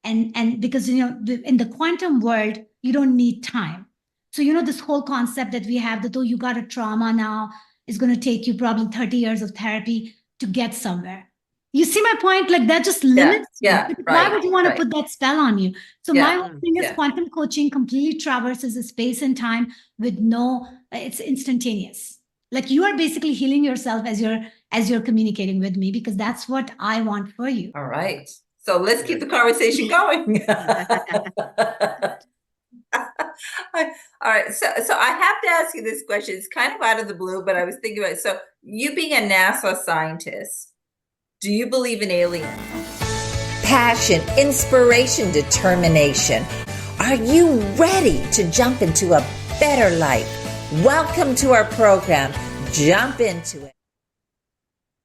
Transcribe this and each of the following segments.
And because, in the quantum world, you don't need time. So, this whole concept that we have that, oh, you got a trauma now, is going to take you probably 30 years of therapy to get somewhere. You see my point? Like that just limits you. Yeah, Why would you want to right. put that spell on you? So Yeah, my whole thing is yeah. quantum coaching completely traverses the space and time with it's instantaneous. Like you are basically healing yourself as you're communicating with me, because that's what I want for you. All right. So let's keep the conversation going. All right. So I have to ask you this question. It's kind of out of the blue, but I was thinking about it. So you being a NASA scientist, do you believe in aliens? Passion, inspiration, determination. Are you ready to jump into a better life? Welcome to our program, Jump Into It.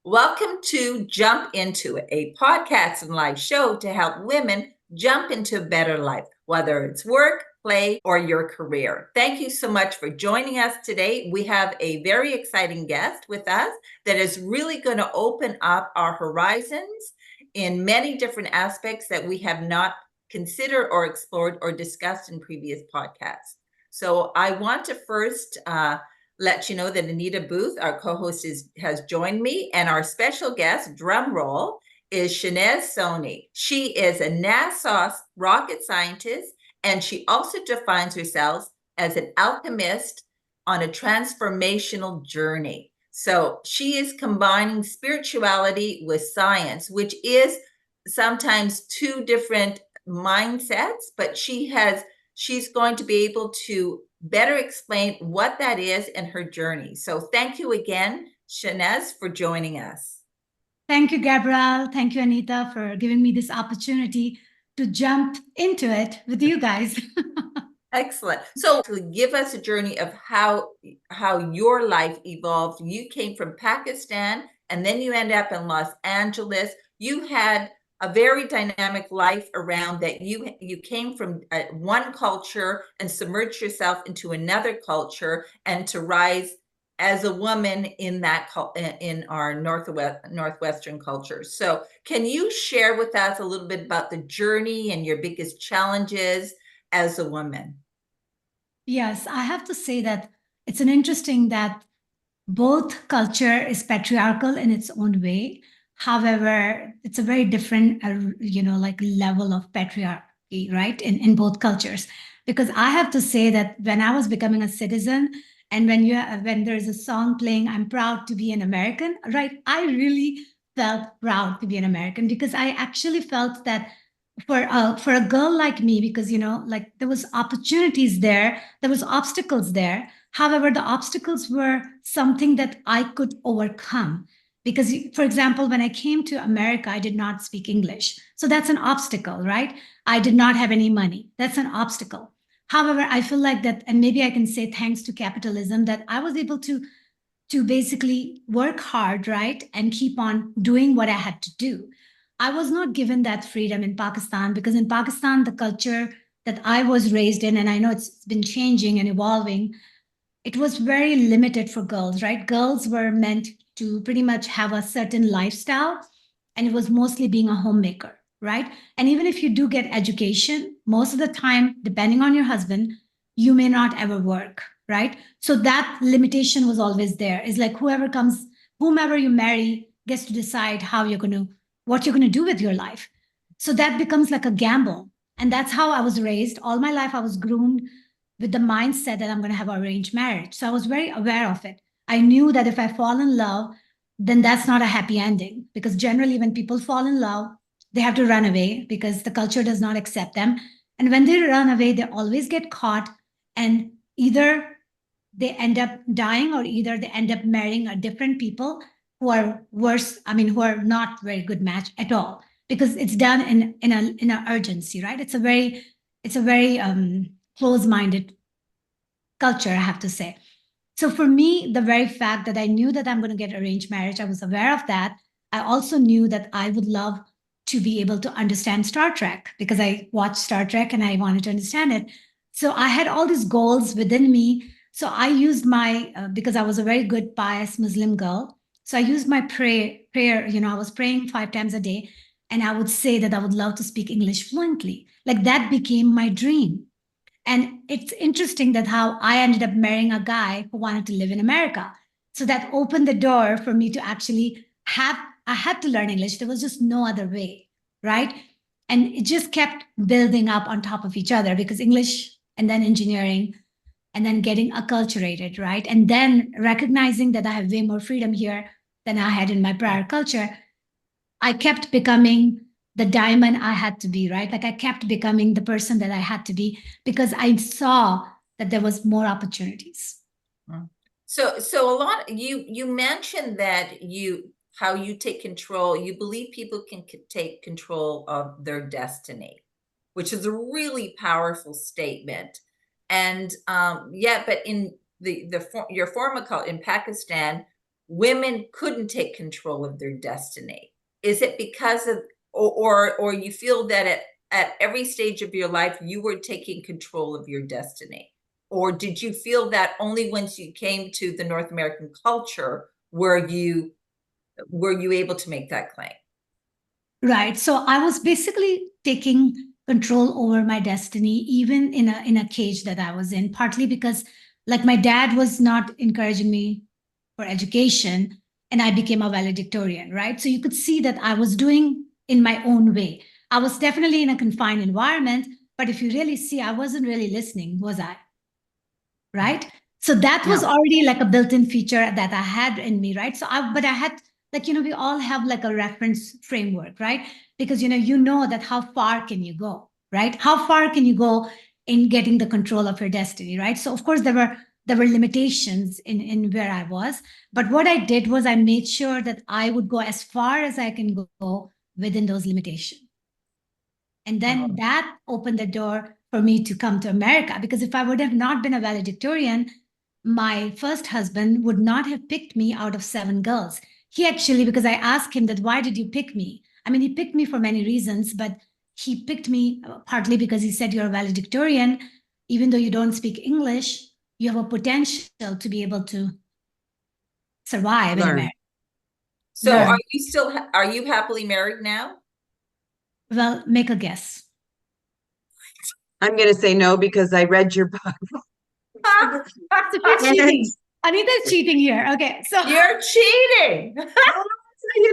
Welcome to Jump Into It, a podcast and live show to help women jump into a better life, whether it's work, play, or your career. Thank you so much for joining us today. We have a very exciting guest with us that is really going to open up our horizons in many different aspects that we have not considered or explored or discussed in previous podcasts. So I want to first let you know that Anita Booth, our co-host, has joined me, and our special guest, drum roll, is Shehnaz Sona. She is a NASA rocket scientist, and she also defines herself as an alchemist on a transformational journey. So she is combining spirituality with science, which is sometimes two different mindsets, but she's going to be able to better explain what that is in her journey. So thank you again, Shehnaz, for joining us. Thank you, Gabrielle. Thank you, Anita, for giving me this opportunity to jump into it with you guys. Excellent. So to give us a journey of how your life evolved. You came from Pakistan and then you end up in Los Angeles. You had a very dynamic life around that. You came from one culture and submerged yourself into another culture, and to rise as a woman in that in our northwestern culture. So can you share with us a little bit about the journey and your biggest challenges as a woman? Yes, I have to say that it's an interesting that both culture is patriarchal in its own way. However, it's a very different, like level of patriarchy, right? In both cultures, because I have to say that when I was becoming a citizen, and when there's a song playing, "I'm proud to be an American," right? I really felt proud to be an American, because I actually felt that for a girl like me, because like there was opportunities there was obstacles there. However, the obstacles were something that I could overcome, because for example, when I came to America, I did not speak English, so that's an obstacle, right? I did not have any money, that's an obstacle. However, I feel like that, and maybe I can say thanks to capitalism, that I was able to basically work hard, right, and keep on doing what I had to do. I was not given that freedom in Pakistan, because in Pakistan, the culture that I was raised in, and I know it's been changing and evolving, it was very limited for girls, right? Girls were meant to pretty much have a certain lifestyle, and it was mostly being a homemaker, right? And even if you do get education, most of the time, depending on your husband, you may not ever work, right? So that limitation was always there. It's like whomever you marry gets to decide what you're going to do with your life. So that becomes like a gamble. And that's how I was raised. All my life, I was groomed with the mindset that I'm going to have arranged marriage. So I was very aware of it. I knew that if I fall in love, then that's not a happy ending, because generally when people fall in love, they have to run away because the culture does not accept them. And when they run away, they always get caught, and either they end up dying, or either they end up marrying a different people who are worse, who are not very good match at all, because it's done in a urgency, right? It's a very close-minded culture, I have to say. So for me, the very fact that I knew that I'm going to get arranged marriage, I was aware of that. I also knew that I would love to be able to understand Star Trek, because I watched Star Trek and I wanted to understand it. So I had all these goals within me. So I used because I was a very good, pious Muslim girl. So I used my prayer, I was praying 5 times a day. and I would say that I would love to speak English fluently. Like that became my dream. And it's interesting that how I ended up marrying a guy who wanted to live in America. So that opened the door for me to actually I had to learn English. There was just no other way, right? And it just kept building up on top of each other because English and then engineering and then getting acculturated, right? And then recognizing that I have way more freedom here than I had in my prior culture, I kept becoming the diamond I had to be, right? Like I kept becoming the person that I had to be because I saw that there was more opportunities. So a lot, you mentioned that how you take control, you believe people can take control of their destiny, which is a really powerful statement. And but in your former culture in Pakistan, women couldn't take control of their destiny. Is it because of, or you feel that at every stage of your life you were taking control of your destiny? Or did you feel that only once you came to the North American culture were you able to make that claim? Right. So I was basically taking control over my destiny, even in a cage that I was in, partly because like my dad was not encouraging me for education, and I became a valedictorian, right? So you could see that I was doing in my own way. I was definitely in a confined environment, but if you really see, I wasn't really listening, was I? Right? So that was already like a built-in feature that I had in me, right? But I had like, we all have like a reference framework, right? Because, you know that how far can you go, right? How far can you go in getting the control of your destiny, right? So of course there were limitations in where I was, but what I did was I made sure that I would go as far as I can go within those limitations. And then that opened the door for me to come to America, because if I would have not been a valedictorian, my first husband would not have picked me out of 7 girls. He actually, because I asked him that, why did you pick me? I mean, he picked me for many reasons, but he picked me partly because he said, you're a valedictorian. Even though you don't speak English, you have a potential to be able to survive in America. So Learn. are you happily married now? Well, make a guess. I'm going to say no because I read your book. So you're cheating. Anita's cheating here. Okay, so you're cheating.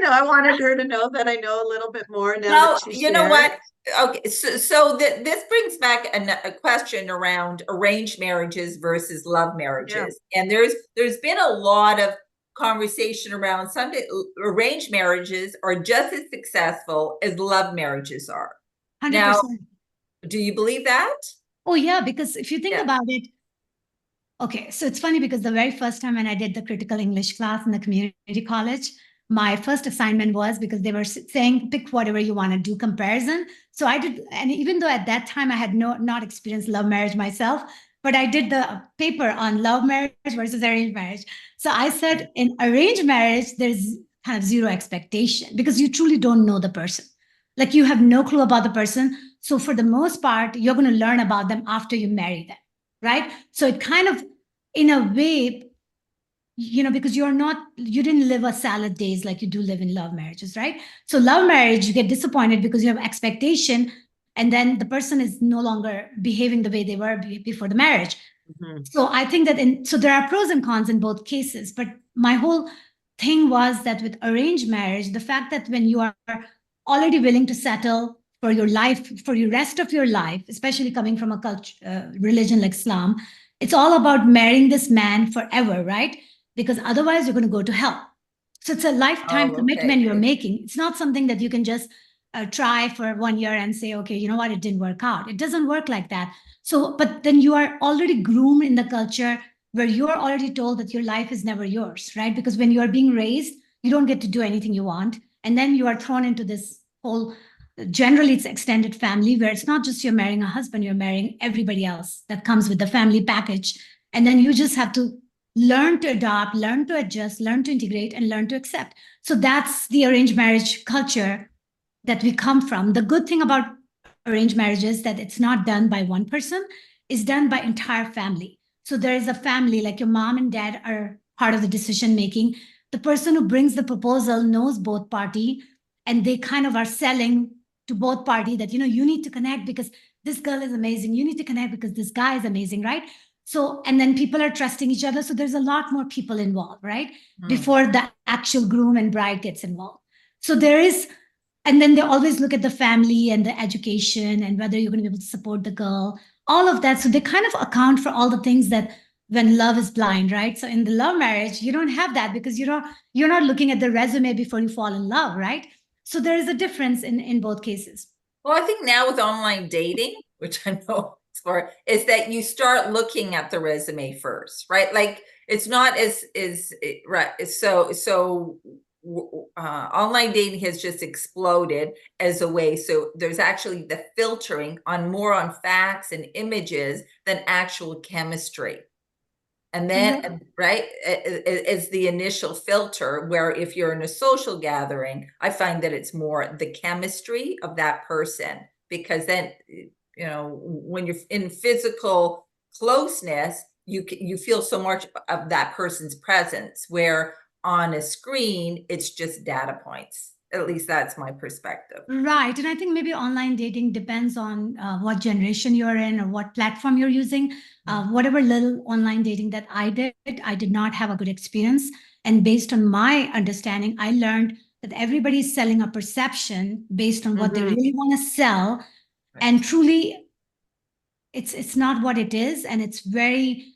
I wanted her to know that I know a little bit more now. Well, that you know what? Okay, so this brings back a question around arranged marriages versus love marriages, and there's been a lot of conversation around some arranged marriages are just as successful as love marriages are. 100%. Now, do you believe that? Oh yeah, because if you think about it, okay, so it's funny because the very first time when I did the critical English class in the community college, my first assignment was, because they were saying pick whatever you want to do comparison. So I did, and even though at that time I had not experienced love marriage myself, but I did the paper on love marriage versus arranged marriage. So I said in arranged marriage, there's kind of zero expectation because you truly don't know the person. Like you have no clue about the person. So for the most part, you're going to learn about them after you marry them, right? So it kind of, in a way, because you didn't live a salad days like you do live in love marriages, right? So love marriage, you get disappointed because you have expectation, and then the person is no longer behaving the way they were before the marriage. Mm-hmm. So I think that so there are pros and cons in both cases, but my whole thing was that with arranged marriage, the fact that when you are already willing to settle for your life, for the rest of your life, especially coming from a culture, religion like Islam, it's all about marrying this man forever, right? Because otherwise you're going to go to hell. So it's a lifetime commitment you're making. It's not something that you can just try for 1 year and say, okay, you know what, it didn't work out. It doesn't work like that. So, but then you are already groomed in the culture where you're already told that your life is never yours, right? Because when you are being raised, you don't get to do anything you want. And then you are thrown into this whole, generally it's extended family, where it's not just you're marrying a husband, you're marrying everybody else that comes with the family package. And then you just have to learn to adopt, learn to adjust, learn to integrate, and learn to accept. So that's the arranged marriage culture that we come from. The good thing about arranged marriage is that it's not done by one person, it's done by entire family. So there is a family, like your mom and dad are part of the decision making. The person who brings the proposal knows both party, and they kind of are selling to both parties that, you need to connect because this girl is amazing. You need to connect because this guy is amazing, right? So, and then people are trusting each other. So there's a lot more people involved, right? Before the actual groom and bride gets involved. So there is, and then they always look at the family and the education and whether you're going to be able to support the girl, all of that. So they kind of account for all the things that when love is blind, right? So in the love marriage, you don't have that because you're not looking at the resume before you fall in love, right? So there is a difference in both cases. Well, I think now with online dating, which I know it's for, is that you start looking at the resume first, right? Like it's not as right. So online dating has just exploded as a way. So there's actually the filtering on more on facts and images than actual chemistry. And then, right, is the initial filter, where if you're in a social gathering, I find that it's more the chemistry of that person, because then, when you're in physical closeness, you feel so much of that person's presence, where on a screen, it's just data points. At least that's my perspective. Right. And I think maybe online dating depends on what generation you're in or what platform you're using. Whatever little online dating that I did not have a good experience. And based on my understanding, I learned that everybody's selling a perception based on what they really want to sell. Right. And truly, it's not what it is. And it's very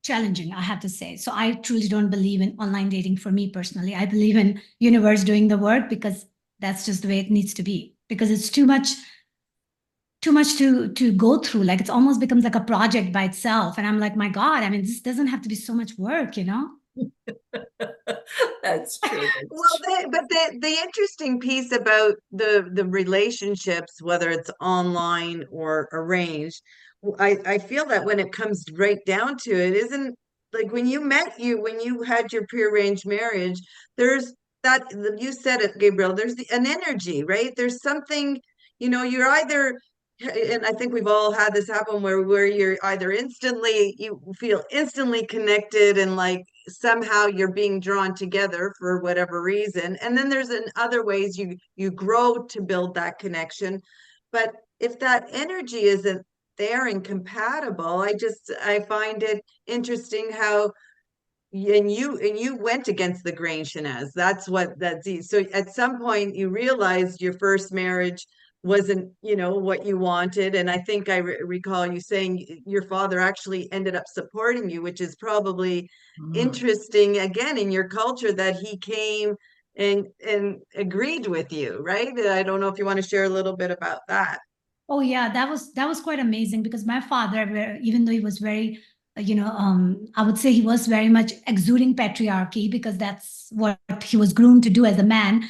challenging, I have to say. So I truly don't believe in online dating for me personally. I believe in universe doing the work, because that's just the way it needs to be, because it's too much to go through. Like it almost becomes like a project by itself. And I'm like, my God, I mean, this doesn't have to be so much work, That's true. But the interesting piece about the relationships, whether it's online or arranged, I feel that when it comes right down to it, isn't like when you had your prearranged marriage, there's that, you said it, Gabriel, there's an energy, right? There's something, you're either, and I think we've all had this happen where you're either you feel instantly connected, and like somehow you're being drawn together for whatever reason. And then there's in other ways you grow to build that connection. But if that energy isn't there and compatible, I find it interesting how you went against the grain, Shehnaz. So at some point you realized your first marriage wasn't, what you wanted. And I think I recall you saying your father actually ended up supporting you, which is probably interesting, again, in your culture, that he came and agreed with you, right? I don't know if you want to share a little bit about that. Oh yeah, that was quite amazing, because my father, even though he was very, I would say he was very much exuding patriarchy, because that's what he was groomed to do as a man.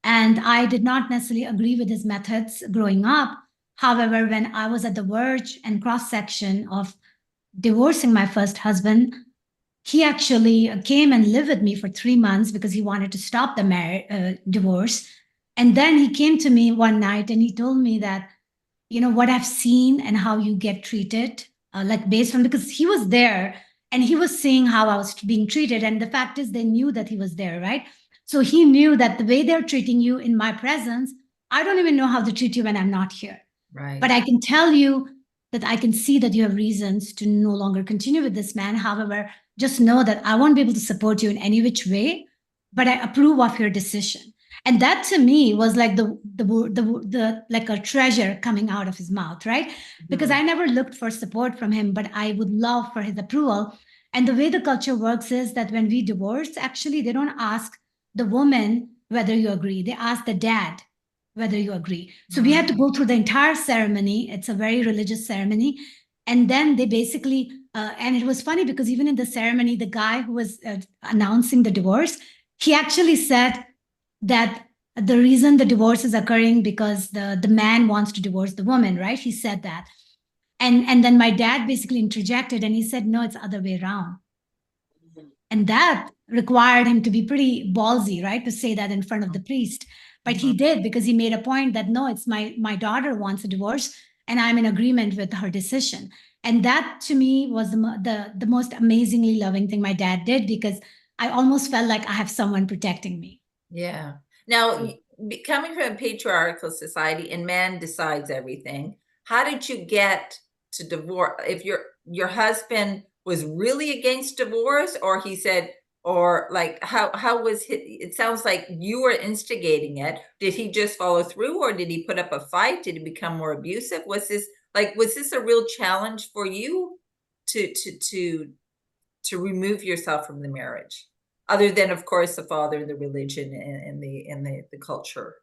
And I did not necessarily agree with his methods growing up. However, when I was at the verge and cross section of divorcing my first husband, he actually came and lived with me for 3 months because he wanted to stop the divorce. And then he came to me one night and he told me that, what I've seen and how you get treated, like based on, because he was there and he was seeing how I was being treated. And the fact is, they knew that he was there, right? So he knew that the way they're treating you in my presence, I don't even know how to treat you when I'm not here. Right. But I can tell you that I can see that you have reasons to no longer continue with this man. However, just know that I won't be able to support you in any which way, but I approve of your decision. And that to me was like the like a treasure coming out of his mouth, right? Because I never looked for support from him, but I would love for his approval. And the way the culture works is that when we divorce, actually, they don't ask the woman whether you agree. They ask the dad whether you agree. So we had to go through the entire ceremony. It's a very religious ceremony. And then they basically, and it was funny because even in the ceremony, the guy who was announcing the divorce, he actually said that the reason the divorce is occurring because the man wants to divorce the woman, right? He said that. And then my dad basically interjected and he said, no, it's the other way around. And that required him to be pretty ballsy, right? To say that in front of the priest. But he did, because he made a point that, no, it's my daughter wants a divorce and I'm in agreement with her decision. And that to me was the most amazingly loving thing my dad did, because I almost felt like I have someone protecting me. Yeah. Now, coming from a patriarchal society and man decides everything, how did you get to divorce? If your husband was really against divorce, or he said, or like, how was it sounds like you were instigating it. Did he just follow through, or did he put up a fight? Did he become more abusive? Was this a real challenge for you to remove yourself from the marriage, other than, of course, the father, the religion, and the culture?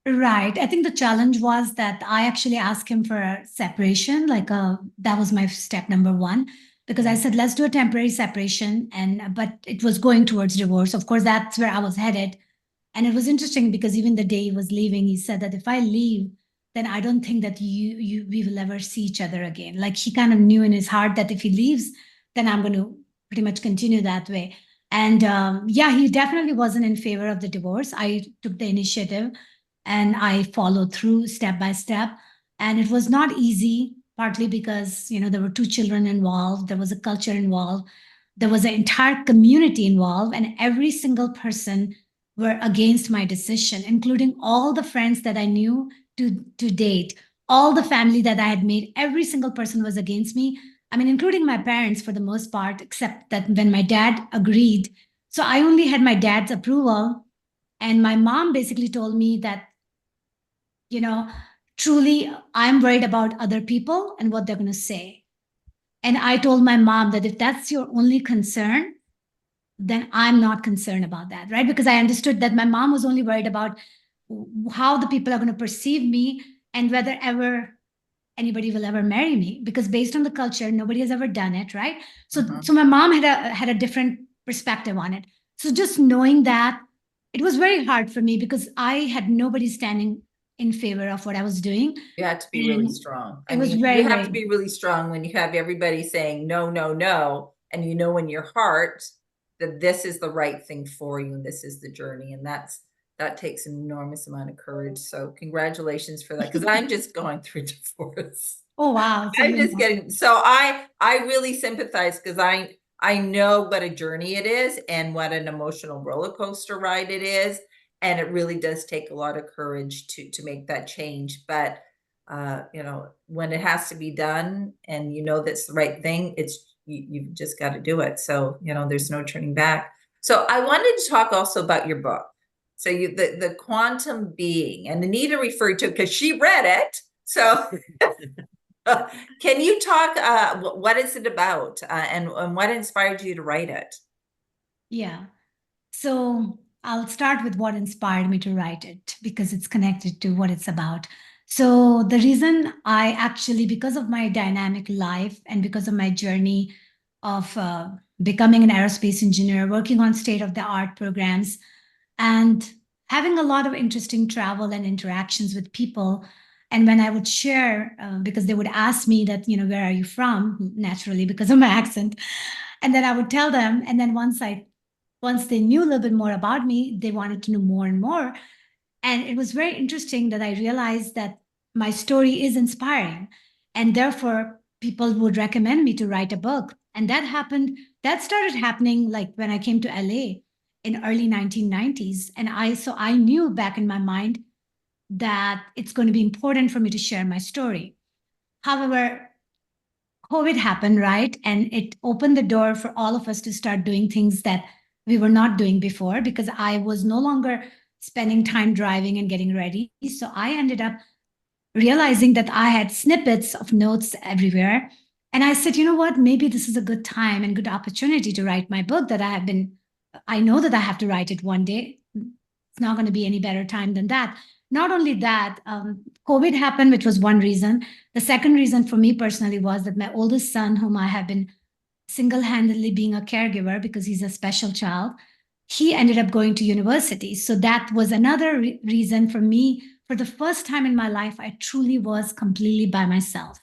Right. I think the challenge was that I actually asked him for a separation. That was my step number one, because I said, let's do a temporary separation. But it was going towards divorce. Of course, that's where I was headed. And it was interesting because even the day he was leaving, he said that if I leave, then I don't think that we will ever see each other again. Like, he kind of knew in his heart that if he leaves, then I'm going to pretty much continue that way. And yeah, he definitely wasn't in favor of the divorce. I took the initiative and I followed through step by step. And it was not easy, partly because, there were two children involved, there was a culture involved, there was an entire community involved, and every single person were against my decision, including all the friends that I knew to date, all the family that I had made. Every single person was against me. I mean, including my parents for the most part, except that when my dad agreed. So I only had my dad's approval. And my mom basically told me that, truly, I'm worried about other people and what they're going to say. And I told my mom that if that's your only concern, then I'm not concerned about that, right? Because I understood that my mom was only worried about how the people are going to perceive me and whether ever anybody will ever marry me, because based on the culture, nobody has ever done it, right? So my mom had a different perspective on it. So just knowing that, it was very hard for me because I had nobody standing in favor of what I was doing. You had to be really strong. It was very, you have to be really strong when you have everybody saying no, no, no, and you know in your heart that this is the right thing for you and this is the journey, and that takes an enormous amount of courage. So congratulations for that, because I'm just going through divorce. Oh wow! I'm just getting, so I really sympathize, because I know what a journey it is and what an emotional roller coaster ride it is. And it really does take a lot of courage to make that change. But, when it has to be done and that's the right thing, you've just got to do it. So, there's no turning back. So I wanted to talk also about your book. So the quantum being, and Anita referred to it because she read it. So can you talk, what is it about, and what inspired you to write it? Yeah. So I'll start with what inspired me to write it, because it's connected to what it's about. So the reason I actually, because of my dynamic life and because of my journey of becoming an aerospace engineer, working on state-of-the-art programs, and having a lot of interesting travel and interactions with people. And when I would share, because they would ask me that, where are you from? Naturally, because of my accent. And then I would tell them. And then once they knew a little bit more about me, they wanted to know more and more. And it was very interesting that I realized that my story is inspiring. And therefore, people would recommend me to write a book. And that started happening like when I came to LA in early 1990s. And I knew back in my mind that it's going to be important for me to share my story. However, COVID happened, right? And it opened the door for all of us to start doing things that we were not doing before, because I was no longer spending time driving and getting ready. So I ended up realizing that I had snippets of notes everywhere. And I said, you know what, maybe this is a good time and good opportunity to write my book that I know that I have to write it one day. It's not going to be any better time than that. Not only that, COVID happened, which was one reason. The second reason for me personally was that my oldest son, whom I have been single-handedly being a caregiver because he's a special child, he ended up going to university. So that was another reason for me. For the first time in my life, I truly was completely by myself.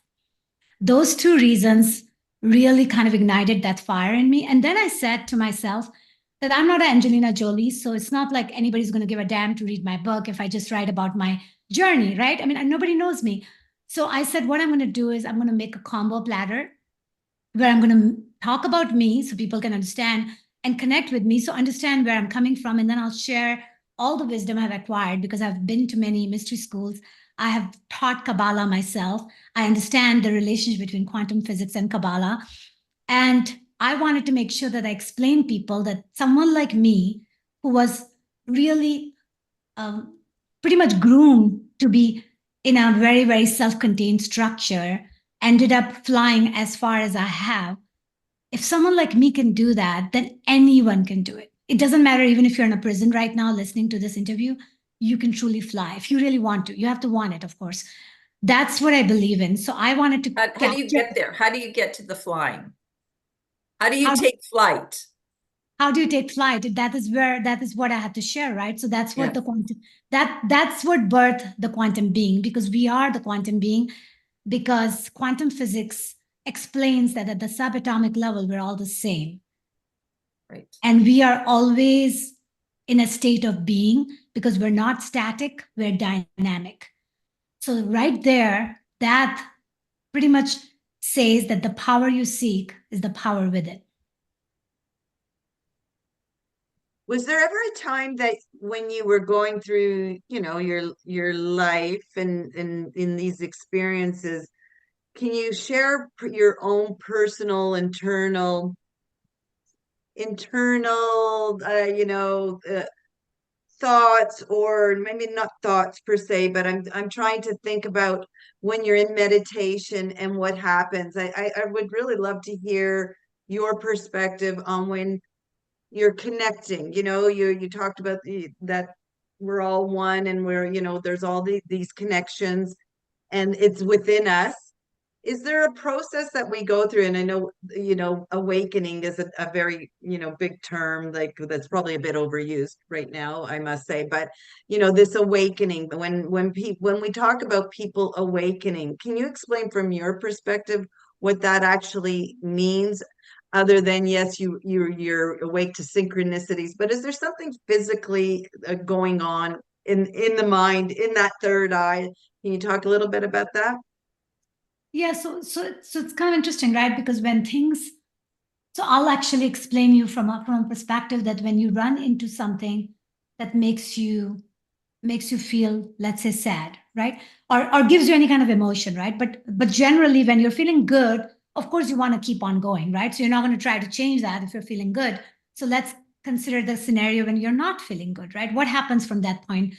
Those two reasons really kind of ignited that fire in me. And then I said to myself that I'm not Angelina Jolie, so it's not like anybody's going to give a damn to read my book if I just write about my journey, right? I mean, nobody knows me. So I said, what I'm going to do is I'm going to make a combo platter where I'm going to talk about me so people can understand and connect with me, so understand where I'm coming from. And then I'll share all the wisdom I've acquired, because I've been to many mystery schools, I have taught Kabbalah myself. I understand the relationship between quantum physics and Kabbalah. And I wanted to make sure that I explain people that someone like me, who was really pretty much groomed to be in a very, very self-contained structure, ended up flying as far as I have. If someone like me can do that, then anyone can do it. It doesn't matter even if you're in a prison right now listening to this interview, you can truly fly if you really want to. You have to want it, of course. That's what I believe in. So I wanted to How do you get there? How do you get to the flying? How do you How- take flight? how do you take flight? That is what I had to share, right? So that's what Yeah. the quantum, that's what birthed the quantum being, because we are the quantum being, because quantum physics explains that at the subatomic level we're all the same. Right. And we are always in a state of being, because we're not static, we're dynamic. So right there, that pretty much says that the power you seek is the power within. Was there ever a time that when you were going through, your life and in these experiences, can you share your own personal internal thoughts, or maybe not thoughts per se, but I'm trying to think about when you're in meditation and what happens. I would really love to hear your perspective on when you're connecting. You talked about that we're all one, and there's all these connections, and it's within us. Is there a process that we go through? And I know, awakening is a very, big term, like that's probably a bit overused right now, I must say. But, this awakening, when we talk about people awakening, can you explain from your perspective what that actually means? Other than, yes, you're awake to synchronicities, but is there something physically going on in the mind, in that third eye? Can you talk a little bit about that? Yeah, so it's kind of interesting, right? Because when things, so I'll actually explain you from a perspective that when you run into something that makes you feel, let's say, sad, right? Or gives you any kind of emotion, right? But generally, when you're feeling good, of course you want to keep on going, right? So you're not going to try to change that if you're feeling good. So let's consider the scenario when you're not feeling good, right? What happens from that point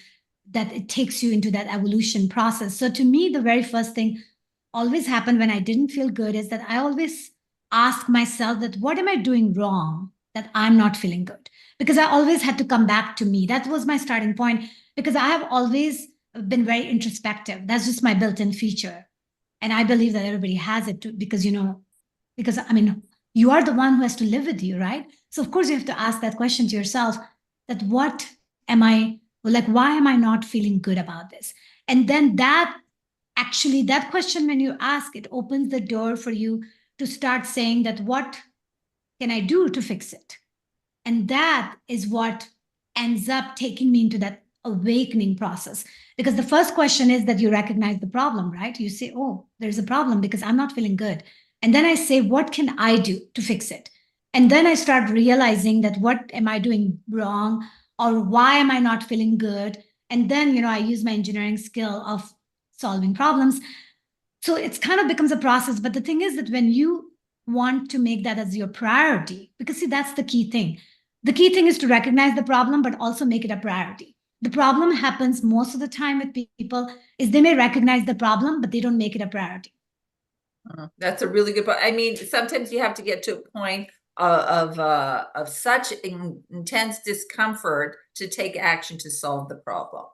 that it takes you into that evolution process? So to me, the very first thing always happened when I didn't feel good is that I always ask myself that what am I doing wrong that I'm not feeling good? Because I always had to come back to me. That was my starting point, because I have always been very introspective. That's just my built-in feature. And I believe that everybody has it too, because I mean, you are the one who has to live with you, right? So of course you have to ask that question to yourself, that what am I, like, why am I not feeling good about this? And then that question, when you ask, it opens the door for you to start saying that what can I do to fix it? And that is what ends up taking me into that awakening process. Because the first question is that you recognize the problem, right? You say, oh, there's a problem because I'm not feeling good. And then I say, what can I do to fix it? And then I start realizing that what am I doing wrong, or why am I not feeling good? And then, I use my engineering skill of solving problems. So it's kind of becomes a process. But the thing is that when you want to make that as your priority, because see, that's the key thing. The key thing is to recognize the problem, but also make it a priority. The problem happens most of the time with people is they may recognize the problem, but they don't make it a priority. That's a really good point. I mean, sometimes you have to get to a point of such intense discomfort to take action to solve the problem.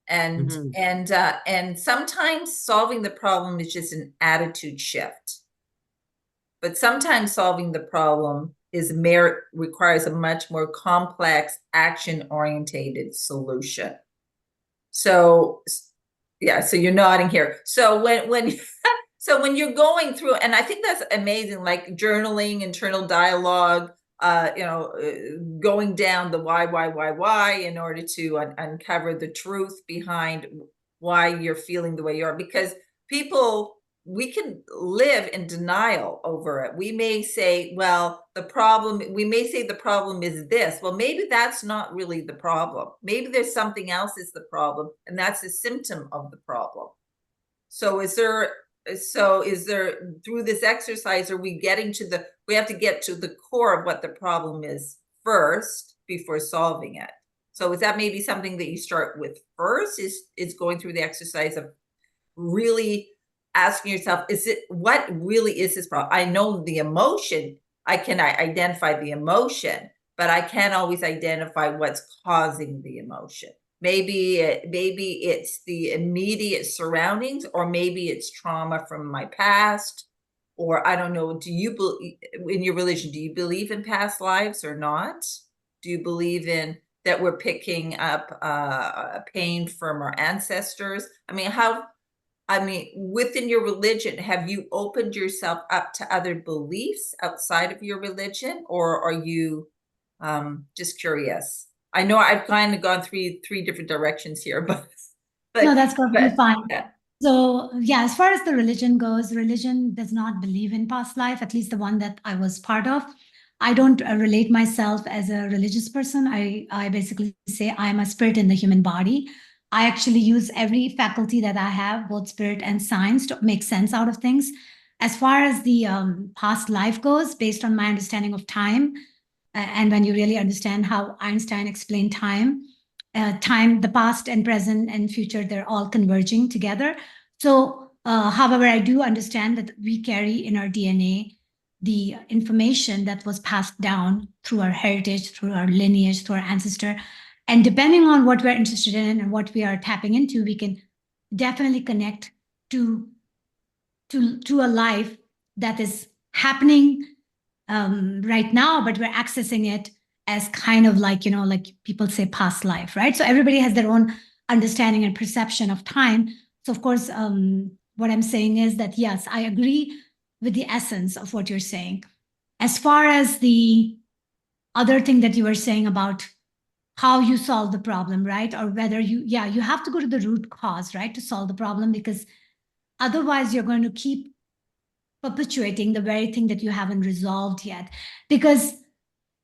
And and sometimes solving the problem is just an attitude shift. But sometimes solving the problem requires a much more complex, action-orientated solution. So yeah, so you're nodding here. So when so when you're going through, and I think that's amazing, like journaling, internal dialogue, going down the why in order to uncover the truth behind why you're feeling the way you are. Because people we can live in denial over it. We may say, well, the problem is this. Well, maybe that's not really the problem. Maybe there's something else is the problem, and that's a symptom of the problem. So is there through this exercise, are we have to get to the core of what the problem is first before solving it? So is that maybe something that you start with first, is going through the exercise of really asking yourself, what really is this problem? I know the emotion, I can identify the emotion, but I can't always identify what's causing the emotion. Maybe it's the immediate surroundings, or maybe it's trauma from my past, or I don't know. Do you believe in your religion? Do you believe in past lives or not? Do you believe in that we're picking up pain from our ancestors? Within your religion, have you opened yourself up to other beliefs outside of your religion, or are you just curious? I know I've kind of gone three different directions here, but No, that's perfectly fine. yeah. So, yeah, as far as the religion goes, religion does not believe in past life, at least the one that I was part of. I don't relate myself as a religious person. I basically say I'm a spirit in the human body. I actually use every faculty that I have, both spirit and science, to make sense out of things. As far as the past life goes, based on my understanding of time, and when you really understand how Einstein explained time, the past and present and future, they're all converging together. So, however, I do understand that we carry in our DNA the information that was passed down through our heritage, through our lineage, through our ancestor. And depending on what we're interested in and what we are tapping into, we can definitely connect to a life that is happening right now, but we're accessing it as kind of like, like people say past life, right? So everybody has their own understanding and perception of time. So of course, what I'm saying is that, yes, I agree with the essence of what you're saying. As far as the other thing that you were saying about how you solve the problem, right? Or whether you have to go to the root cause, right? To solve the problem, because otherwise you're going to keep perpetuating the very thing that you haven't resolved yet.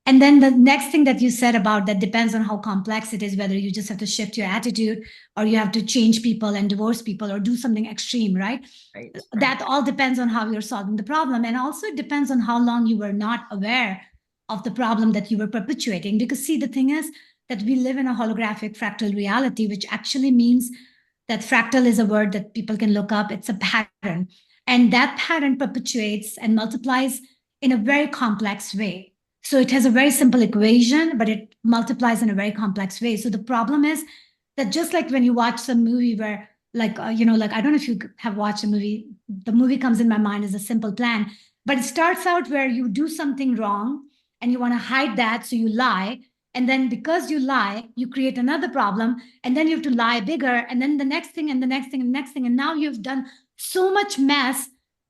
And then the next thing that you said about that depends on how complex it is, whether you just have to shift your attitude or you have to change people and divorce people or do something extreme, right? Right. That all depends on how you're solving the problem. And also it depends on how long you were not aware of the problem that you were perpetuating. Because see, the thing is that we live in a holographic fractal reality, which actually means that fractal is a word that people can look up. It's a pattern. And that pattern perpetuates and multiplies in a very complex way. So it has a very simple equation, but it multiplies in a very complex way. So the problem is that just like when you watch some movie where like I don't know if you have watched a movie, the movie comes in my mind as a simple plan, but it starts out where you do something wrong and you want to hide that, so you lie. And then because you lie, you create another problem, and then you have to lie bigger, and then the next thing and the next thing and the next thing. And now you've done so much mess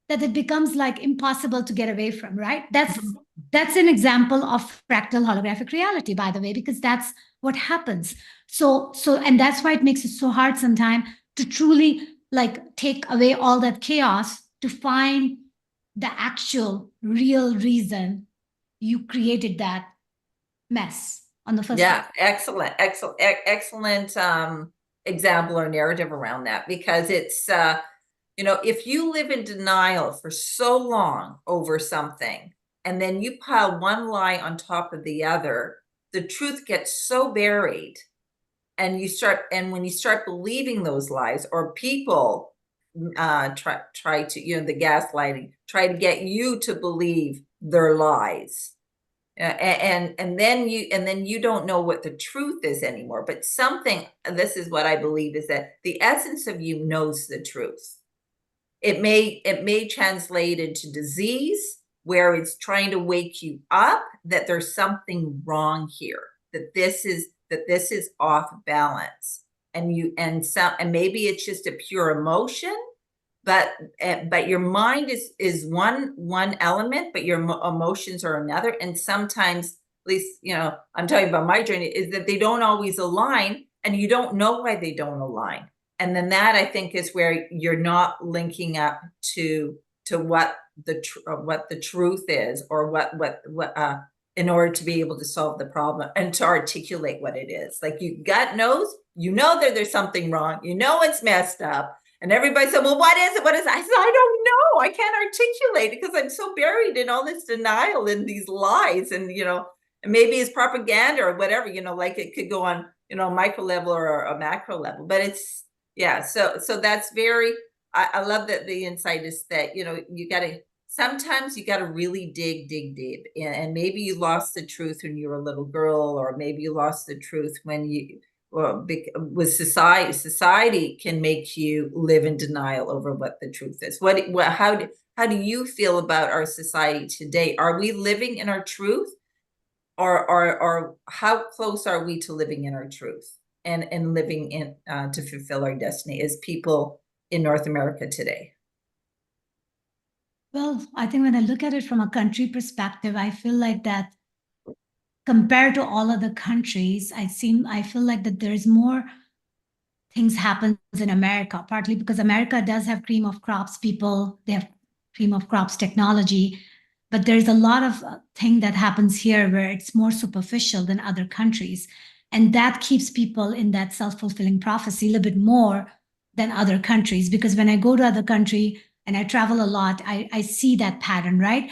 that it becomes like impossible to get away from, right? That's an example of fractal holographic reality, by the way, because that's what happens. So, and that's why it makes it so hard sometimes to truly like take away all that chaos to find the actual real reason you created that mess on the first place. Excellent example or narrative around that, because it's if you live in denial for so long over something and then you pile one lie on top of the other, the truth gets so buried, and when you start believing those lies, or people try to, the gaslighting, try to get you to believe their lies. And then you don't know what the truth is anymore. But this is what I believe, is that the essence of you knows the truth. It may translate into disease, where it's trying to wake you up that there's something wrong here, that this is off balance, and maybe it's just a pure emotion. But your mind is one element, but your emotions are another. And sometimes, at least, I'm talking about my journey, is that they don't always align, and you don't know why they don't align. And then that, I think, is where you're not linking up to what the truth is, or what in order to be able to solve the problem and to articulate what it is. Like, you gut knows, that there's something wrong, it's messed up. And everybody said, well, what is it? What is it? I said, I don't know. I can't articulate it because I'm so buried in all this denial and these lies. And, maybe it's propaganda or whatever, like it could go on, a micro level or a macro level. But it's, yeah. So that's very, I love that the insight is that, sometimes you got to really dig deep. And maybe you lost the truth when you were a little girl, or maybe you lost the truth when you, with society can make you live in denial over what the truth is. How do you feel about our society today? Are we living in our truth, or how close are we to living in our truth and living in to fulfill our destiny as people in North America today? Well, I think when I look at it from a country perspective, I feel like that compared to all other countries, I feel like that there's more things happens in America, partly because America does have cream of crops people, they have cream of crops technology, but there's a lot of thing that happens here where it's more superficial than other countries. And that keeps people in that self-fulfilling prophecy a little bit more than other countries. Because when I go to other country and I travel a lot, I see that pattern, right?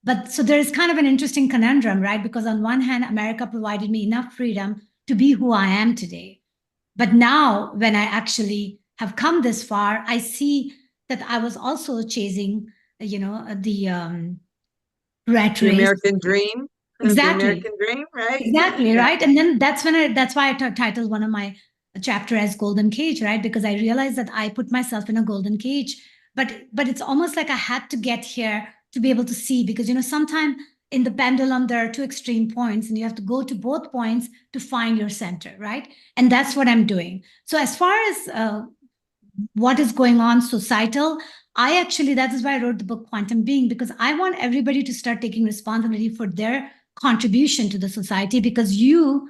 But so there's kind of an interesting conundrum, right? Because on one hand, America provided me enough freedom to be who I am today. But now when I actually have come this far, I see that I was also chasing, the rat The race. American dream. Exactly. The American dream, right? Exactly, Yeah. right? And then that's why I titled one of my chapter as Golden Cage, right? Because I realized that I put myself in a golden cage, but it's almost like I had to get here to be able to see, because sometimes in the pendulum there are two extreme points and you have to go to both points to find your center, right? And that's what I'm doing. So as far as what is going on societal, that is why I wrote the book Quantum Being, because I want everybody to start taking responsibility for their contribution to the society, because you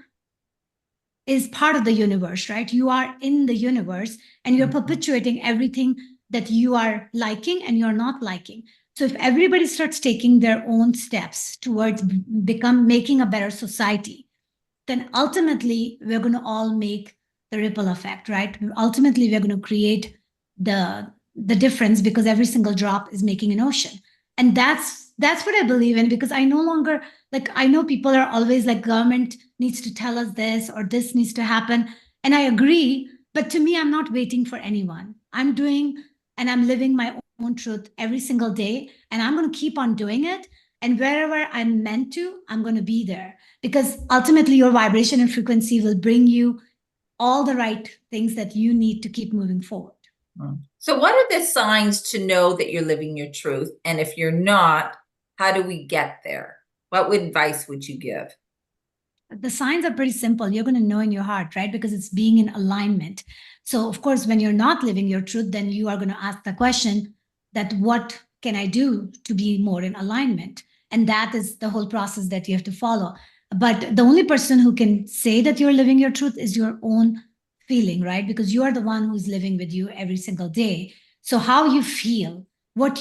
is part of the universe, right? You are in the universe and you're perpetuating everything that you are liking and you're not liking. So if everybody starts taking their own steps towards making a better society, then ultimately we're going to all make the ripple effect, right? Ultimately, we're going to create the difference, because every single drop is making an ocean. And that's what I believe in, because I no longer, like, I know people are always like, government needs to tell us this or this needs to happen. And I agree. But to me, I'm not waiting for anyone. I'm doing and I'm living my own truth every single day. And I'm going to keep on doing it. And wherever I'm meant to, I'm going to be there, because ultimately your vibration and frequency will bring you all the right things that you need to keep moving forward. So what are the signs to know that you're living your truth? And if you're not, how do we get there? What advice would you give? The signs are pretty simple. You're going to know in your heart, right? Because it's being in alignment. So of course, when you're not living your truth, then you are going to ask the question that what can I do to be more in alignment? And that is the whole process that you have to follow. But the only person who can say that you're living your truth is your own feeling, right? Because you are the one who's living with you every single day. So how you feel, when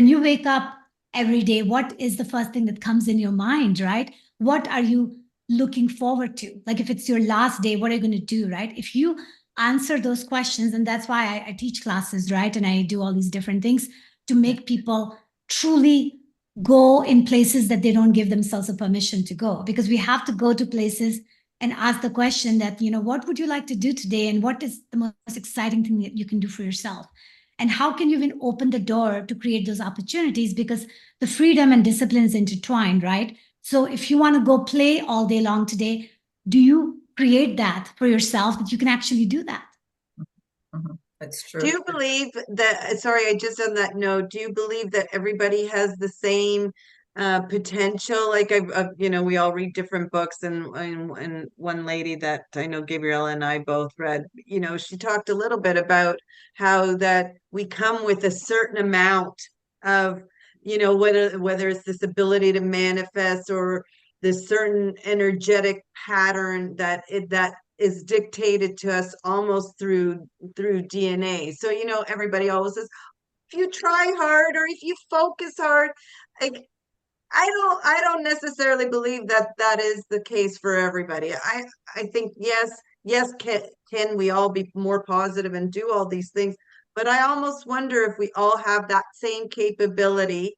you wake up every day, what is the first thing that comes in your mind, right? What are you looking forward to? Like, if it's your last day, what are you going to do, right? If you answer those questions, and that's why I teach classes, right? And I do all these different things to make people truly go in places that they don't give themselves a permission to go, because we have to go to places and ask the question that, what would you like to do today? And what is the most exciting thing that you can do for yourself? And how can you even open the door to create those opportunities? Because the freedom and discipline is intertwined, right? So if you want to go play all day long today, do you create that for yourself that you can actually do that? That's true. Do you believe that, sorry, I just on that note, do you believe that everybody has the same potential? Like, we all read different books, and one lady that I know Gabriella and I both read, she talked a little bit about how that we come with a certain amount of, whether it's this ability to manifest or this certain energetic pattern that is dictated to us almost through DNA. So, you know, everybody always says, if you try hard or if you focus hard, like I don't necessarily believe that that is the case for everybody. I think yes, can we all be more positive and do all these things, but I almost wonder if we all have that same capability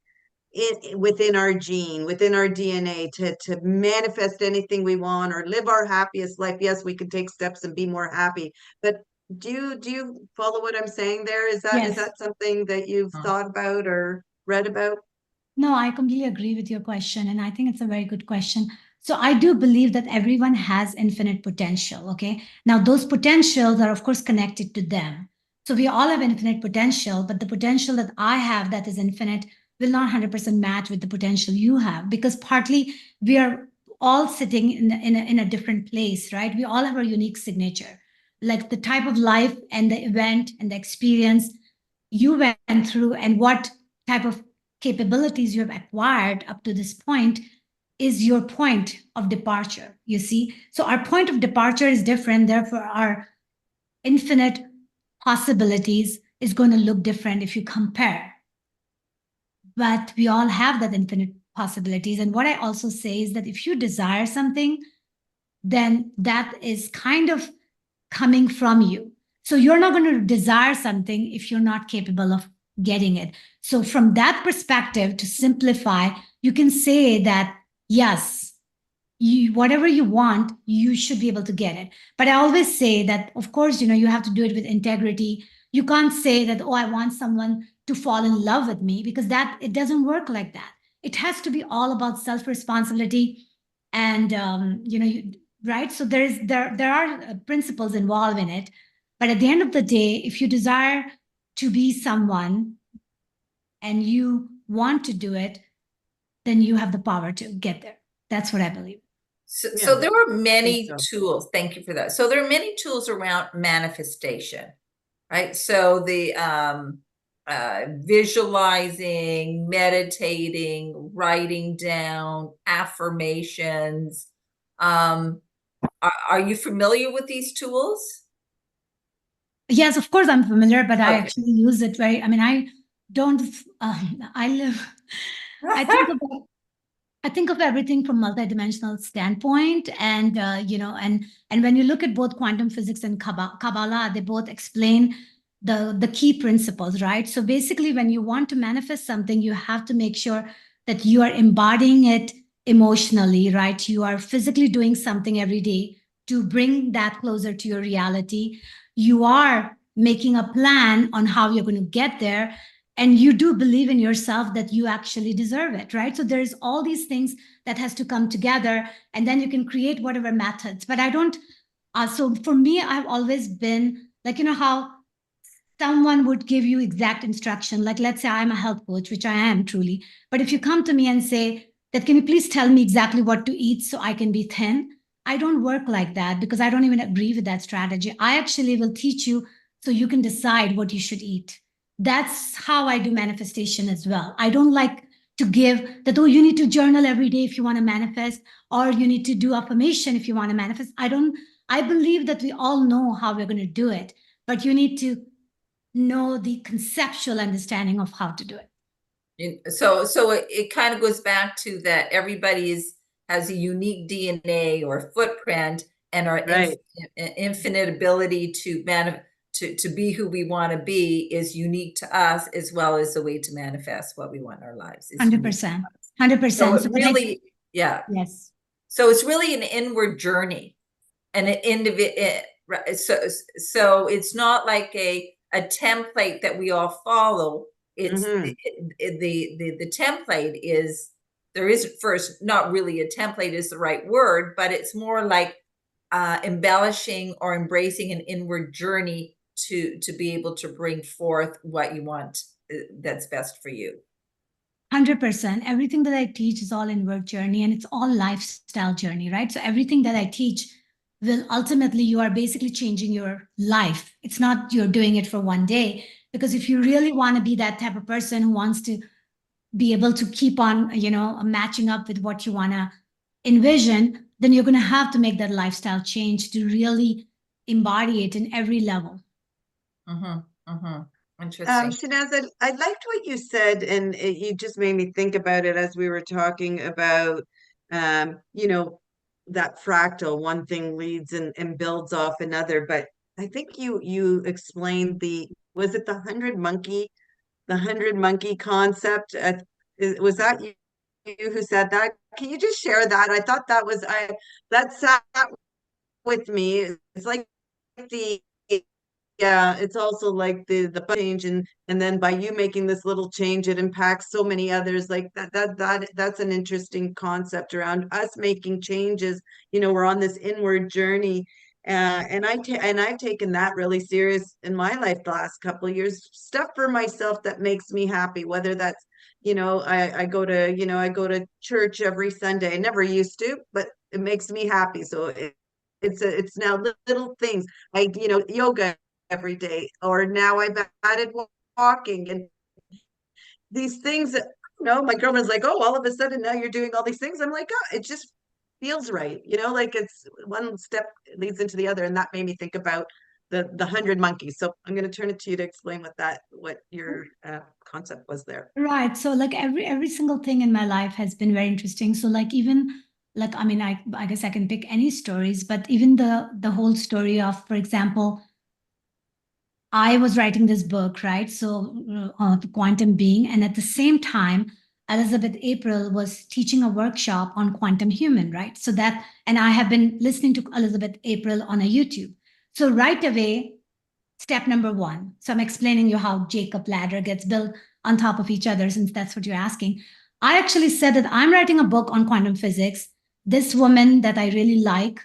within our gene, within our DNA to manifest anything we want or live our happiest life. Yes, we can take steps and be more happy, but do you follow what I'm saying there? Is Yes. that something that you've thought about or read about? No, I completely agree with your question. And I think it's a very good question. So I do believe that everyone has infinite potential. Okay. Now, those potentials are, of course, connected to them. So we all have infinite potential, but the potential that I have that is infinite will not 100% match with the potential you have, because partly we are all sitting in a different place, right? We all have our unique signature, like the type of life and the event and the experience you went through and what type of capabilities you have acquired up to this point is your point of departure, you see. So our point of departure is different, therefore our infinite possibilities is going to look different if you compare. But we all have that infinite possibilities. And what I also say is that if you desire something, then that is kind of coming from you. So you're not going to desire something if you're not capable of getting it. So from that perspective, to simplify, you can say that, yes, whatever you want, you should be able to get it. But I always say that, of course, you have to do it with integrity. You can't say that, oh, I want someone to fall in love with me, because it doesn't work like that. It has to be all about self-responsibility and, right? So there are principles involved in it. But at the end of the day, if you desire to be someone and you want to do it, then you have the power to get there. That's what I believe. So there are many tools. Thank you for that. So there are many tools around manifestation, right? So the visualizing, meditating, writing down, affirmations. Are you familiar with these tools? Yes, of course I'm familiar, but I actually use it I don't, I live, I think of everything from multidimensional standpoint, and and when you look at both quantum physics and Kabbalah, they both explain the key principles, right? So basically, when you want to manifest something, you have to make sure that you are embodying it emotionally, right? You are physically doing something every day to bring that closer to your reality. You are making a plan on how you're going to get there, and you do believe in yourself that you actually deserve it, right? So there's all these things that has to come together, and then you can create whatever methods. But I don't, so for me, I've always been like, how someone would give you exact instruction. Like, let's say I'm a health coach, which I am truly. But if you come to me and say that, can you please tell me exactly what to eat so I can be thin? I don't work like that, because I don't even agree with that strategy. I actually will teach you so you can decide what you should eat. That's how I do manifestation as well. I don't like to give that, oh, you need to journal every day if you want to manifest, or you need to do affirmation if you want to manifest. I believe that we all know how we're going to do it, but you need to know the conceptual understanding of how to do it. So it kind of goes back to that everybody has a unique DNA or footprint, and our infinite ability to be who we want to be is unique to us, as well as the way to manifest what we want in our lives. 100%. 100%. So it really, yes. So it's really an inward journey, and an individual. So it's not like a template that we all follow. It's the template is, there is first, not really a template is the right word, but it's more like embellishing or embracing an inward journey to be able to bring forth what you want that's best for you. 100%. Everything that I teach is all inward journey, and it's all lifestyle journey, right? So everything that I teach will ultimately, you are basically changing your life. It's not you're doing it for one day, because if you really want to be that type of person who wants to be able to keep on, matching up with what you want to envision, then you're going to have to make that lifestyle change to really embody it in every level. Interesting. Shehnaz, I liked what you said, and you just made me think about it as we were talking about, you know, that fractal, one thing leads and builds off another. But I think you explained was it the hundred monkey concept? Was that you who said that? Can you just share that? I thought that sat with me. It's like the yeah, it's also like the change, and then by you making this little change, it impacts so many others. Like that's an interesting concept around us making changes. You know, we're on this inward journey, and I've taken that really serious in my life the last couple of years. Stuff for myself that makes me happy, whether that's, you know, I go to, you know, I go to church every Sunday. I never used to, but it makes me happy. So it's now little things. You know, yoga every day, or now I've added walking, and these things that, you know, my girlfriend's like, oh, all of a sudden now you're doing all these things. I'm like, oh, it just feels right, you know, like it's one step leads into the other. And that made me think about the hundred monkeys. So I'm going to turn it to you to explain what your concept was there. Right. So like every single thing in my life has been very interesting. So like even like, I mean, I guess I can pick any stories, but even the whole story of, for example, I was writing this book, right? So the quantum being, and at the same time, Elizabeth April was teaching a workshop on quantum human, right? So that, and I have been listening to Elizabeth April on a YouTube. So right away, step number one. So I'm explaining you how Jacob ladder gets built on top of each other, since that's what you're asking. I actually said that I'm writing a book on quantum physics. This woman that I really like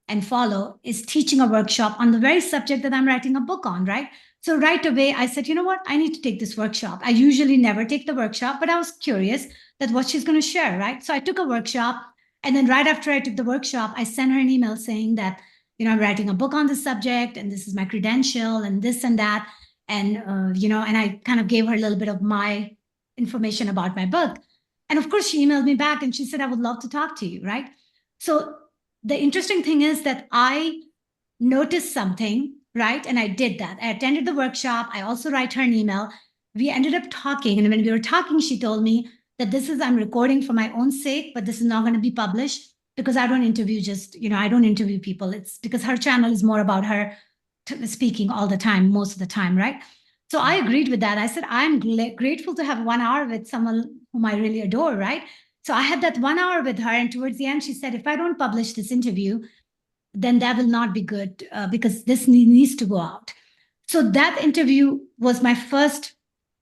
and follow is teaching a workshop on the very subject that I'm writing a book on, right? So right away, I said, you know what? I need to take this workshop. I usually never take the workshop, but I was curious that what she's going to share, right? So I took a workshop. And then right after I took the workshop, I sent her an email saying that, you know, I'm writing a book on this subject, and this is my credential, and this and that. And, you know, and I kind of gave her a little bit of my information about my book. And of course, she emailed me back and she said, I would love to talk to you, right? So the interesting thing is that I noticed something, right? And I did that. I attended the workshop. I also write her an email. We ended up talking. And when we were talking, she told me that I'm recording for my own sake, but this is not going to be published because I don't interview I don't interview people. It's because her channel is more about her speaking all the time, most of the time, right? So I agreed with that. I said, I'm grateful to have 1 hour with someone whom I really adore, right? So I had that 1 hour with her. And towards the end, she said, if I don't publish this interview, then that will not be good because this needs to go out. So that interview was my first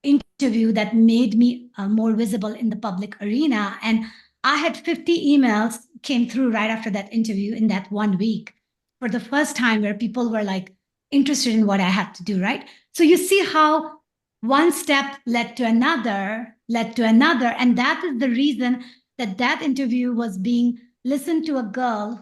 interview that made me more visible in the public arena. And I had 50 emails came through right after that interview in that 1 week for the first time, where people were like interested in what I had to do, right? So you see how one step led to another, and that is the reason that interview was being listened to. A girl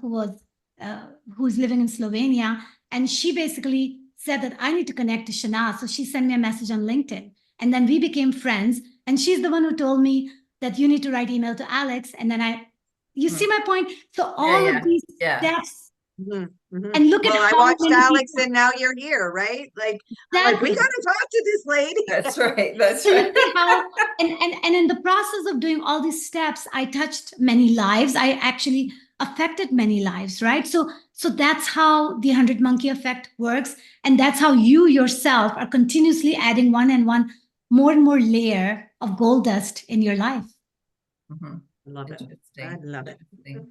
who's living in Slovenia, and she basically said that I need to connect to Shehnaz. So she sent me a message on LinkedIn, and then we became friends. And she's the one who told me that you need to write email to Alex. And then you see my point? So all of these steps. And look at I how watched many Alex, people, and now you're here, right? Like, I'm like, we exactly. got to talk to this lady. That's right. That's So right. you see how, and in the process of doing all these steps, I touched many lives. I actually affected many lives, right? So that's how the 100 monkey effect works. And that's how you yourself are continuously adding one and one more and more layer of gold dust in your life. I love it. Interesting. I love it.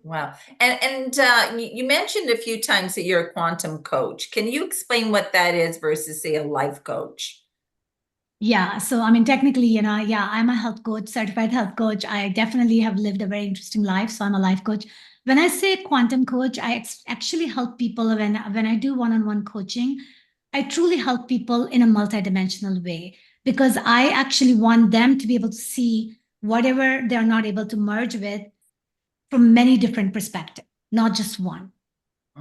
Wow. And you mentioned a few times that you're a quantum coach. Can you explain what that is versus, say, a life coach? Yeah. So, I mean, technically, I'm a health coach, certified health coach. I definitely have lived a very interesting life. So I'm a life coach. When I say quantum coach, I actually help people when I do one-on-one coaching. I truly help people in a multidimensional way, because I actually want them to be able to see whatever they're not able to merge with from many different perspectives, not just one.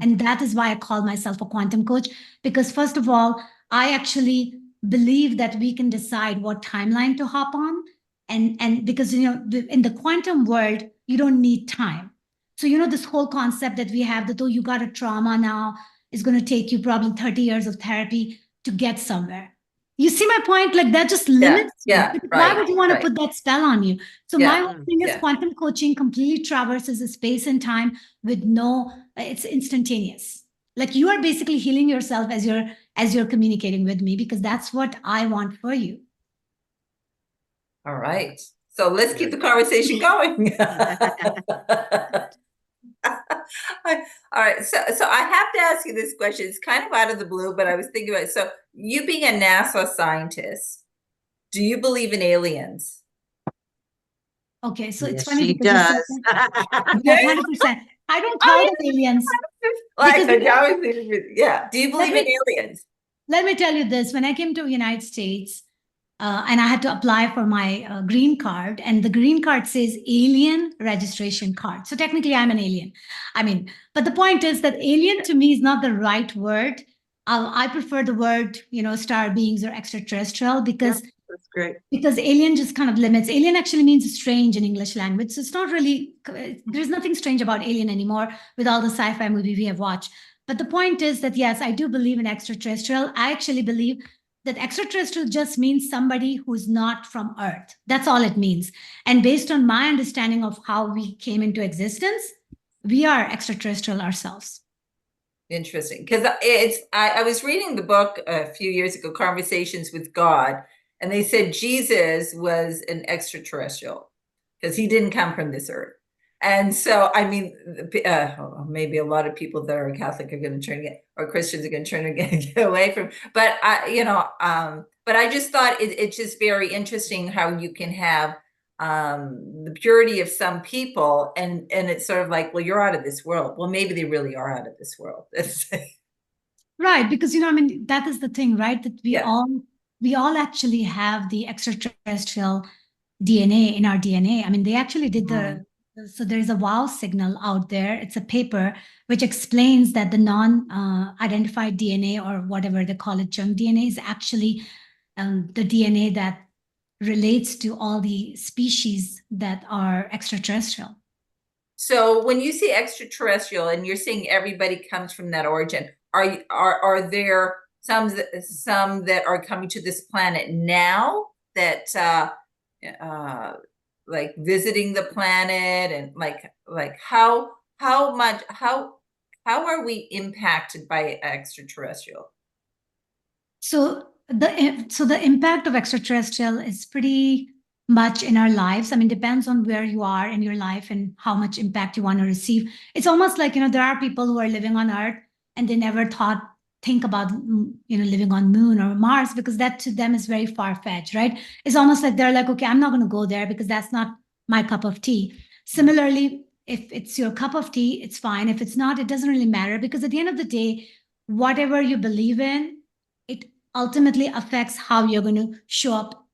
And that is why I call myself a quantum coach, because first of all, I actually believe that we can decide what timeline to hop on. And because, in the quantum world, you don't need time. So, this whole concept that we have that, oh, you got a trauma now, is going to take you probably 30 years of therapy to get somewhere. You see my point? Like that just limits you. Why would you want to put that spell on you? So my whole thing is quantum coaching completely traverses the space and time with it's instantaneous. Like you are basically healing yourself as you're communicating with me, because that's what I want for you. All right. So let's keep the conversation going. All right. So I have to ask you this question. It's kind of out of the blue, but I was thinking about it. So you being a NASA scientist, do you believe in aliens? Okay, so it's Yes, funny she because does. 100%. I don't call them aliens. Yeah. Do you believe in aliens? Let me tell you this. When I came to the United States, and I had to apply for my green card, and the green card says alien registration card. So technically I'm an alien. I mean, but the point is that alien to me is not the right word. I prefer the word, star beings or extraterrestrial, because that's great. Because alien just kind of limits. Alien actually means strange in English language. So it's not really, there's nothing strange about alien anymore with all the sci-fi movie we have watched. But the point is that, yes, I do believe in extraterrestrial. I actually believe that extraterrestrial just means somebody who's not from Earth. That's all it means. And based on my understanding of how we came into existence, we are extraterrestrial ourselves. Interesting. Because I was reading the book a few years ago, Conversations with God, and they said Jesus was an extraterrestrial because he didn't come from this earth. And so, I mean, maybe a lot of people that are Catholic are going to turn it, or Christians are going to turn and get away from. But but I just thought it's just very interesting how you can have the purity of some people, and it's sort of like, well, you're out of this world. Well, maybe they really are out of this world. Right, because that is the thing, right? That we all actually have the extraterrestrial DNA in our DNA. I mean, they actually did so there's a wow signal out there. It's a paper which explains that the non-identified DNA, or whatever they call it, junk DNA, is actually the DNA that relates to all the species that are extraterrestrial. So when you say extraterrestrial and you're saying everybody comes from that origin, are there some that are coming to this planet now that like visiting the planet, and like how are we impacted by extraterrestrial? So the impact of extraterrestrial is pretty much in our lives. I mean, depends on where you are in your life and how much impact you want to receive. It's almost like, there are people who are living on Earth and they never think about, living on Moon or Mars, because that to them is very far-fetched, right? It's almost like they're like, okay, I'm not going to go there because that's not my cup of tea. Similarly, if it's your cup of tea, it's fine. If it's not, it doesn't really matter, because at the end of the day, whatever you believe in, it ultimately affects how you're going to show up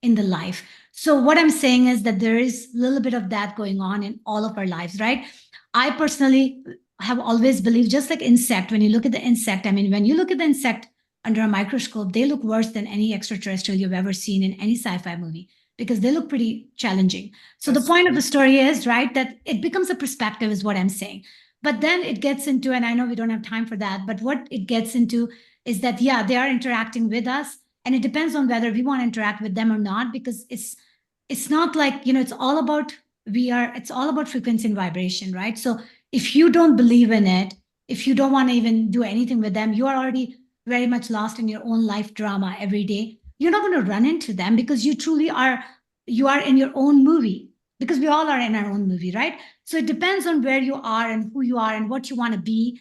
in the life. So what I'm saying is that there is a little bit of that going on in all of our lives, right? I personally have always believed, just like insect, when you look at the insect, I mean, when you look at the insect under a microscope, they look worse than any extraterrestrial you've ever seen in any sci-fi movie, because they look pretty challenging. So the point of the story is, right, that it becomes a perspective is what I'm saying. But then it gets into, and I know we don't have time for that, but what it gets into is that, yeah, they are interacting with us, and it depends on whether we want to interact with them or not, because it's not like, it's all about frequency and vibration, right? So if you don't believe in it, if you don't want to even do anything with them, you are already very much lost in your own life drama every day. You're not going to run into them, because you truly are, you are in your own movie, because we all are in our own movie, right? So it depends on where you are and who you are and what you want to be.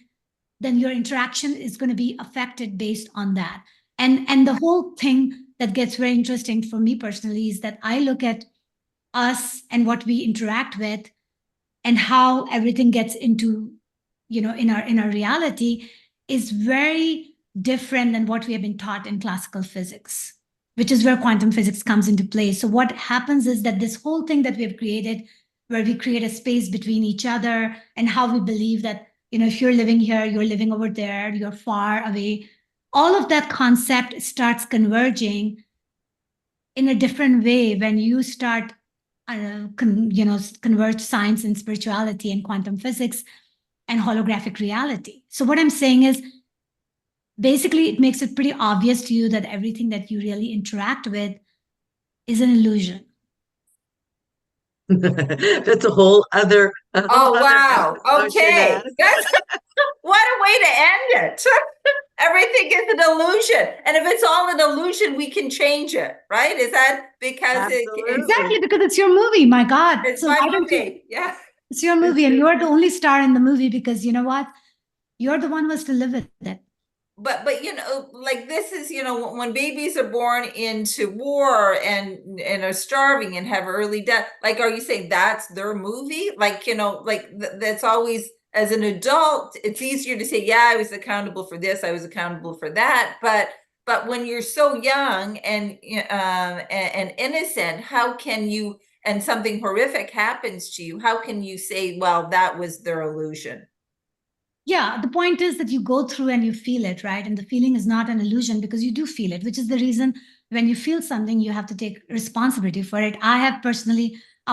Then your interaction is going to be affected based on that. And the whole thing that gets very interesting for me personally is that I look at us and what we interact with, and how everything gets into, in our reality, is very different than what we have been taught in classical physics, which is where quantum physics comes into play. So what happens is that this whole thing that we have created, where we create a space between each other, and how we believe that, if you're living here, you're living over there, you're far away, all of that concept starts converging in a different way when you start converge science and spirituality and quantum physics and holographic reality. So what I'm saying is, basically, it makes it pretty obvious to you that everything that you really interact with is an illusion. That's a whole other Oh, wow. episode, Okay. Shehnaz. That's what a way to end it. Everything is an illusion. And if it's all an illusion, we can change it, right? Is that because Exactly, because it's your movie, my God. it's So my why don't you? movie? Yeah. It's your movie, and you're the only star in the movie because you know what? You're the one who has to live with it. But like this is, when babies are born into war and are starving and have early death, like, are you saying that's their movie? Like, like that's always, as an adult, it's easier to say, yeah, I was accountable for this, I was accountable for that. But when you're so young and innocent, how can you, and something horrific happens to you, how can you say, well, that was their illusion? Yeah, the point is that you go through and you feel it, right? And the feeling is not an illusion because you do feel it, which is the reason when you feel something, you have to take responsibility for it. I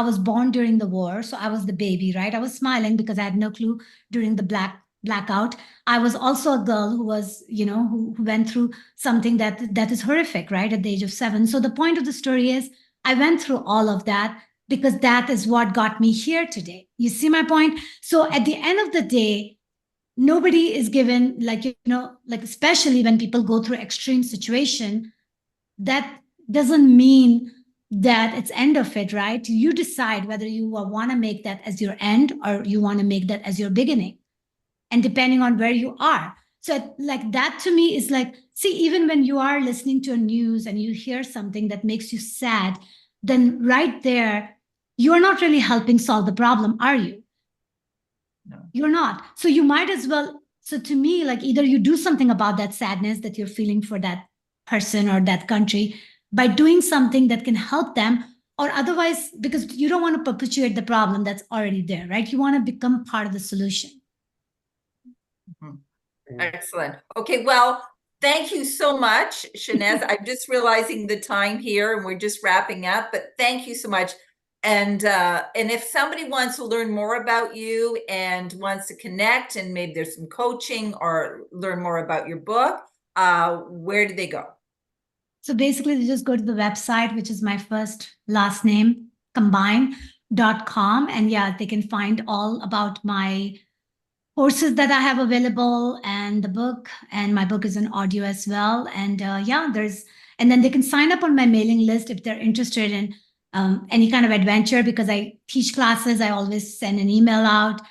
was born during the war, so I was the baby, right? I was smiling because I had no clue during the blackout. I was also a girl who was, who went through something that is horrific, right? At the age of 7. So the point of the story is I went through all of that because that is what got me here today. You see my point? So at the end of the day, nobody is given, like, like, especially when people go through extreme situation, that doesn't mean that it's end of it, right? You decide whether you want to make that as your end or you want to make that as your beginning, and depending on where you are. So like that to me is like, see, even when you are listening to a news and you hear something that makes you sad, then right there, you're not really helping solve the problem, are you? No. You're not. So you might as well. So to me, like, either you do something about that sadness that you're feeling for that person or that country by doing something that can help them, or otherwise, because you don't want to perpetuate the problem that's already there, right? You want to become part of the solution. Mm-hmm. Excellent. Okay, well, thank you so much, Shehnaz. I'm just realizing the time here and we're just wrapping up, but thank you so much. And if somebody wants to learn more about you and wants to connect, and maybe there's some coaching or learn more about your book, where do they go? So basically, they just go to the website, which is my first last name combine.com. And yeah, they can find all about my courses that I have available and the book. And my book is an audio as well. And and then they can sign up on my mailing list if they're interested in any kind of adventure, because I teach classes. I always send an email out.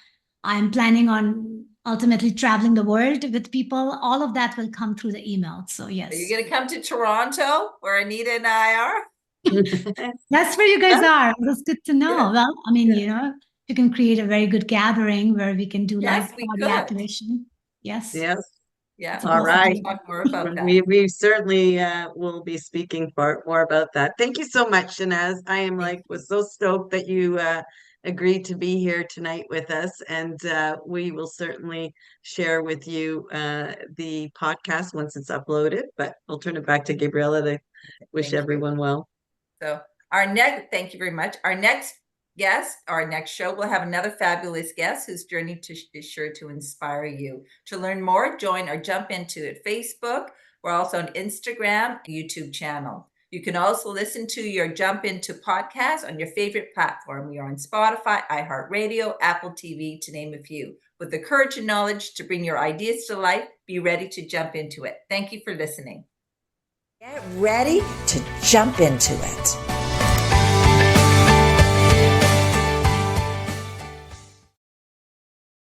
I'm planning on ultimately traveling the world with people. All of that will come through the email. So yes. Are you going to come to Toronto, where Anita and I are? That's where you guys are. That's good to know. Yeah. Well, I mean, you can create a very good gathering where we can do live body activation. Yes. Yes. Yeah. All right. Talk more about that. We certainly will be speaking more about that. Thank you so much, Shehnaz. I am was so stoked that you agreed to be here tonight with us, and we will certainly share with you the podcast once it's uploaded. But I'll turn it back to Gabriella to wish everyone well. So thank you very much. Our next show, we'll have another fabulous guest whose journey is sure to inspire you. To learn more, join our Jump Into It Facebook. We're also on Instagram, YouTube channel. You can also listen to your Jump Into podcast on your favorite platform. We are on Spotify, iHeartRadio, Apple TV, to name a few. With the courage and knowledge to bring your ideas to life, be ready to jump into it. Thank you for listening. Get ready to jump into it.